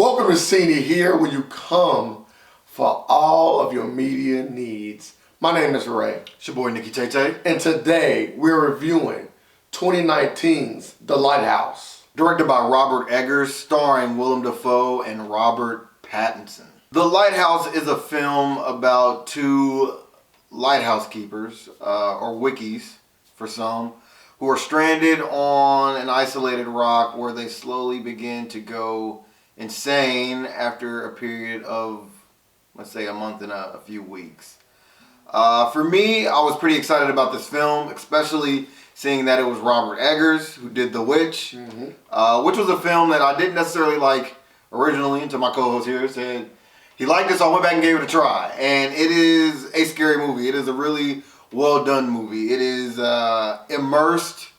Welcome to Senior here, where you come for all of your media needs. My name is Ray. It's your boy Nikki Tay. And today we're reviewing 2019's The Lighthouse. Directed by Robert Eggers, starring Willem Dafoe and Robert Pattinson. The Lighthouse is a film about two lighthouse keepers, or wickies for some, who are stranded on an isolated rock where they slowly begin to go insane after a period of, let's say, a month and a few weeks. For me, I was pretty excited about this film, especially seeing that it was Robert Eggers who did The Witch, which was a film that I didn't necessarily like originally until my co-host here said he liked it, so I went back and gave it a try. And it is a scary movie. It is a really well done movie. It is immersed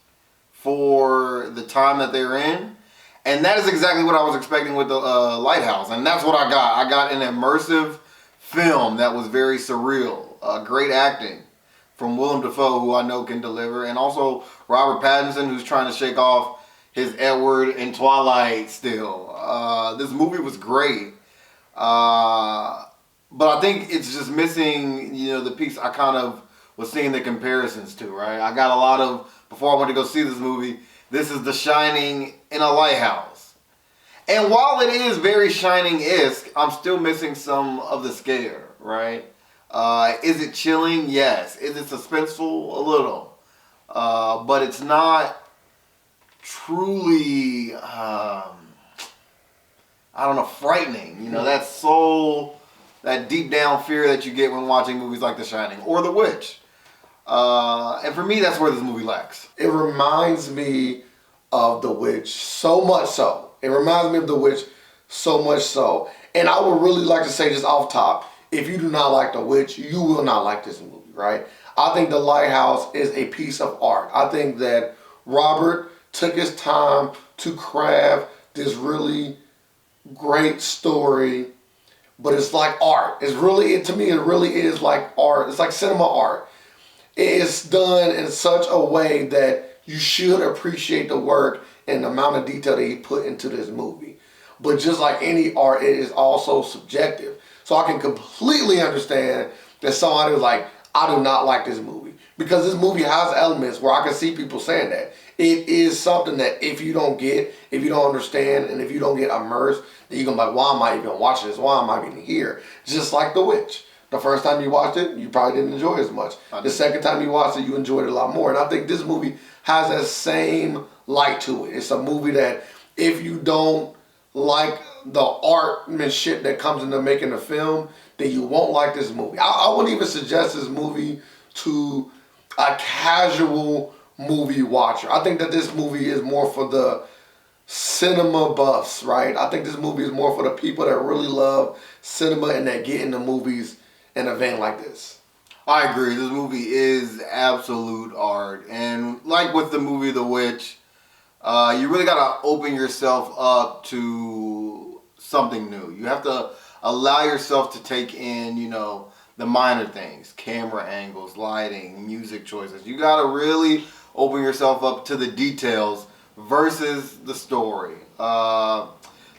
for the time that they're in. And that is exactly what I was expecting with the Lighthouse. And that's what I got. I got an immersive film that was very surreal. Great acting from Willem Dafoe, who I know can deliver. And also Robert Pattinson, who's trying to shake off his Edward in Twilight still. This movie was great. But I think it's just missing, the piece I kind of was seeing the comparisons to, right? I got a lot of, before I went to go see this movie, this is The Shining in a lighthouse. And while it is very Shining-esque, I'm still missing some of the scare, right? Is it chilling? Yes. Is it suspenseful? A little. But it's not truly, frightening. That deep down fear that you get when watching movies like The Shining or The Witch. And for me, that's where this movie lacks. It reminds me of The Witch so much so. It reminds me of The Witch so much so. And I would really like to say just off top, if you do not like The Witch, you will not like this movie, right? I think The Lighthouse is a piece of art. I think that Robert took his time to craft this really great story, but it's like art. To me, it really is like art. It's like cinema art. It's done in such a way that you should appreciate the work and the amount of detail that he put into this movie. But just like any art, it is also subjective. So I can completely understand that somebody was like, I do not like this movie. Because this movie has elements where I can see people saying that. It is something that if you don't get, if you don't understand, and if you don't get immersed, then you're going to be like, why am I even watching this? Why am I even here? Just like The Witch. The first time you watched it, you probably didn't enjoy it as much. The second time you watched it, you enjoyed it a lot more. And I think this movie has that same light to it. It's a movie that if you don't like the artmanship that comes into making the film, then you won't like this movie. I wouldn't even suggest this movie to a casual movie watcher. I think that this movie is more for the cinema buffs, right? I think this movie is more for the people that really love cinema and that get into movies in a vein like this. I agree. This movie is absolute art. And like with the movie The Witch, you really got to open yourself up to something new. You have to allow yourself to take in, the minor things. Camera angles, lighting, music choices. You got to really open yourself up to the details versus the story.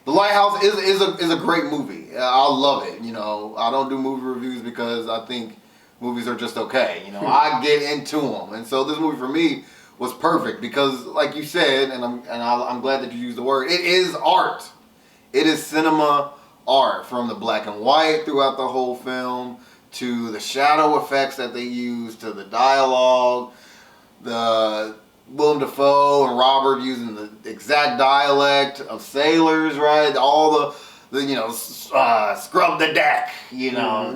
The Lighthouse is a great movie. I love it. I don't do movie reviews because I think movies are just okay. I get into them, and so this movie for me was perfect because, like you said, and I'm glad that you used the word. It is art. It is cinema art, from the black and white throughout the whole film to the shadow effects that they use to the dialogue, the Willem Dafoe and Robert using the exact dialect of sailors, right? All the scrub the deck,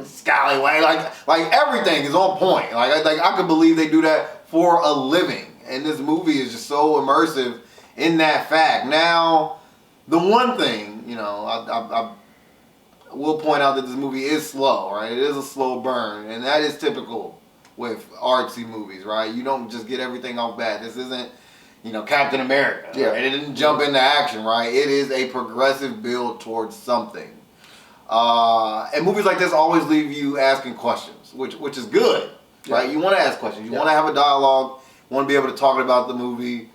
scallywag, like everything is on point. Like I could believe they do that for a living, and this movie is just so immersive in that fact. Now, the one thing, I will point out that this movie is slow, right? It is a slow burn, and that is typical with artsy movies, right? You don't just get everything off bat. This isn't, Captain America. Yeah. Right? It didn't jump into action, right? It is a progressive build towards something. And movies like this always leave you asking questions, which is good, right? You want to ask questions. You want to have a dialogue. You want to be able to talk about the movie.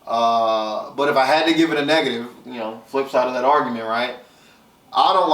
But if I had to give it a negative, flip side of that argument, right? I don't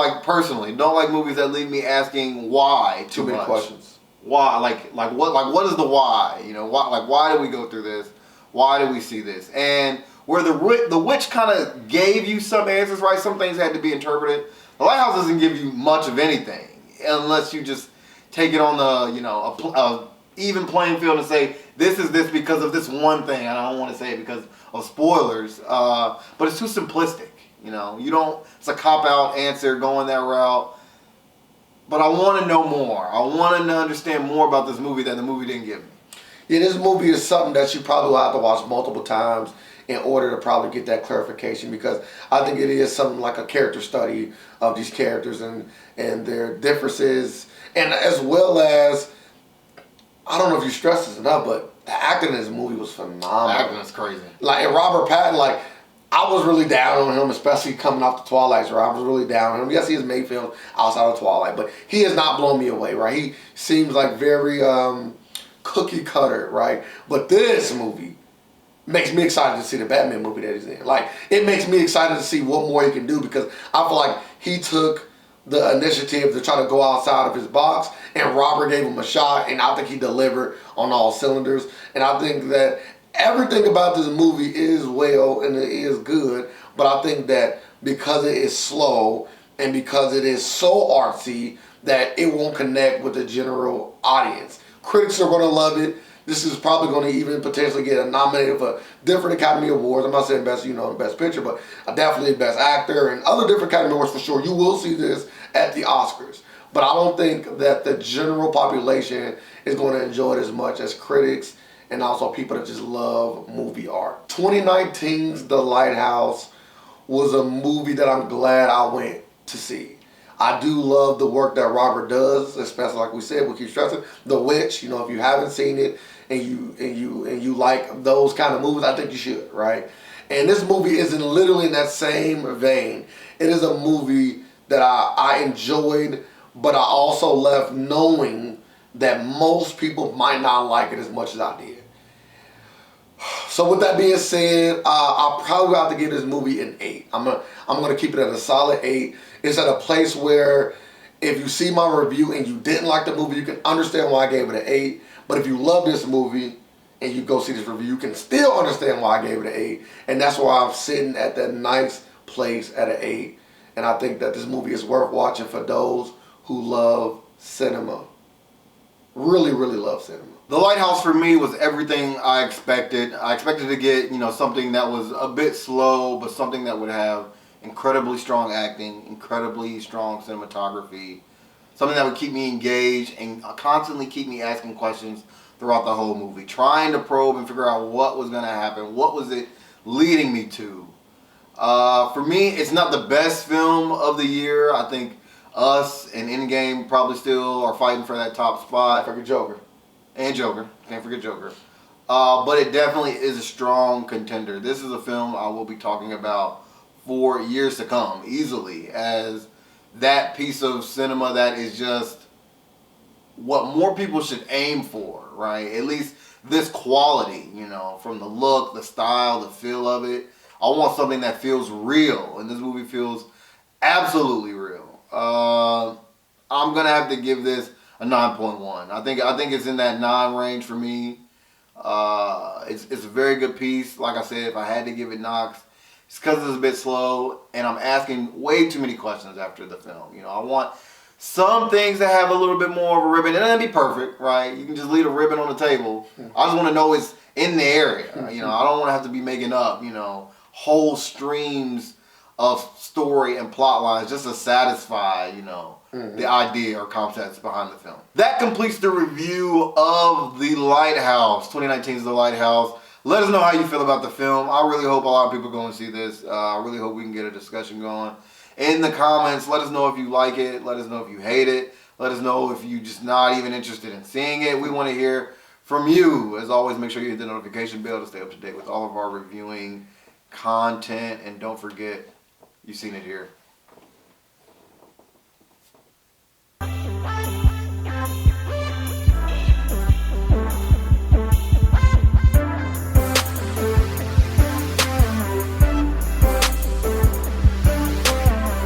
like movies that leave me asking why too many much. questions. Why, what is the why? You know, why did we go through this? Why did we see this? And where the witch kind of gave you some answers, right? Some things had to be interpreted. The Lighthouse doesn't give you much of anything unless you just take it on the, you know, a even playing field and say this is this because of this one thing. And I don't want to say it because of spoilers, but it's too simplistic. You know, it's a cop-out answer going that route. But I want to know more. I want to understand more about this movie that the movie didn't give me. Yeah, this movie is something that you probably will have to watch multiple times in order to probably get that clarification, because I think it is something like a character study of these characters and their differences, and as well as, I don't know if you stress this enough, but the acting in this movie was phenomenal. The acting is crazy. Like, and Robert Pattinson, like, I was really down on him, especially coming off the Twilight, right? I was really down on him. Yes, he is Mayfield outside of Twilight, but he has not blown me away, right? He seems like very cookie cutter, right? But this movie makes me excited to see the Batman movie that he's in. Like, it makes me excited to see what more he can do, because I feel like he took the initiative to try to go outside of his box, and Robert gave him a shot, and I think he delivered on all cylinders. And I think that everything about this movie is well and it is good, but I think that because it is slow and because it is so artsy, that it won't connect with the general audience. Critics are going to love it. This is probably going to even potentially get nominated for different Academy Awards. I'm not saying best picture, but definitely best actor and other different Academy Awards for sure. You will see this at the Oscars. But I don't think that the general population is going to enjoy it as much as critics and also people that just love movie art. 2019's The Lighthouse was a movie that I'm glad I went to see. I do love the work that Robert does, especially like we said, we keep stressing, The Witch. You know, if you haven't seen it and you like those kind of movies, I think you should, right? And this movie is literally in that same vein. It is a movie that I enjoyed, but I also left knowing that most people might not like it as much as I did. So with that being said, I'll probably have to give this movie an 8. I'm gonna keep it at a solid 8. It's at a place where if you see my review and you didn't like the movie, you can understand why I gave it an 8. But if you love this movie and you go see this review, you can still understand why I gave it an 8. And that's why I'm sitting at that nice place at an 8. And I think that this movie is worth watching for those who love cinema. Really, really love cinema. The Lighthouse for me was everything I expected. I expected to get, you know, something that was a bit slow, but something that would have incredibly strong acting, incredibly strong cinematography, something that would keep me engaged and constantly keep me asking questions throughout the whole movie, trying to probe and figure out what was going to happen, what was it leading me to. For me, it's not the best film of the year. I think Us and Endgame probably still are fighting for that top spot. Can't forget Joker. And Joker. Can't forget Joker. But it definitely is a strong contender. This is a film I will be talking about for years to come, easily, as that piece of cinema that is just what more people should aim for, right? At least this quality, you know, from the look, the style, the feel of it. I want something that feels real, and this movie feels absolutely real. I'm gonna have to give this a 9.1. I think it's in that 9 range for me. It's a very good piece. Like I said, if I had to give it knocks, it's because it's a bit slow, and I'm asking way too many questions after the film. You know, I want some things to have a little bit more of a ribbon, and that'd be perfect, right? You can just leave a ribbon on the table. I just want to know it's in the area. You know, I don't want to have to be making up, you know, whole streams of story and plot lines just to satisfy, you know, the idea or concepts behind the film. That completes the review of The Lighthouse, 2019's The Lighthouse. Let us know how you feel about the film. I really hope a lot of people go and see this. I really hope we can get a discussion going. In the comments, let us know if you like it. Let us know if you hate it. Let us know if you're just not even interested in seeing it. We want to hear from you. As always, make sure you hit the notification bell to stay up to date with all of our reviewing content. And don't forget, you've seen it here.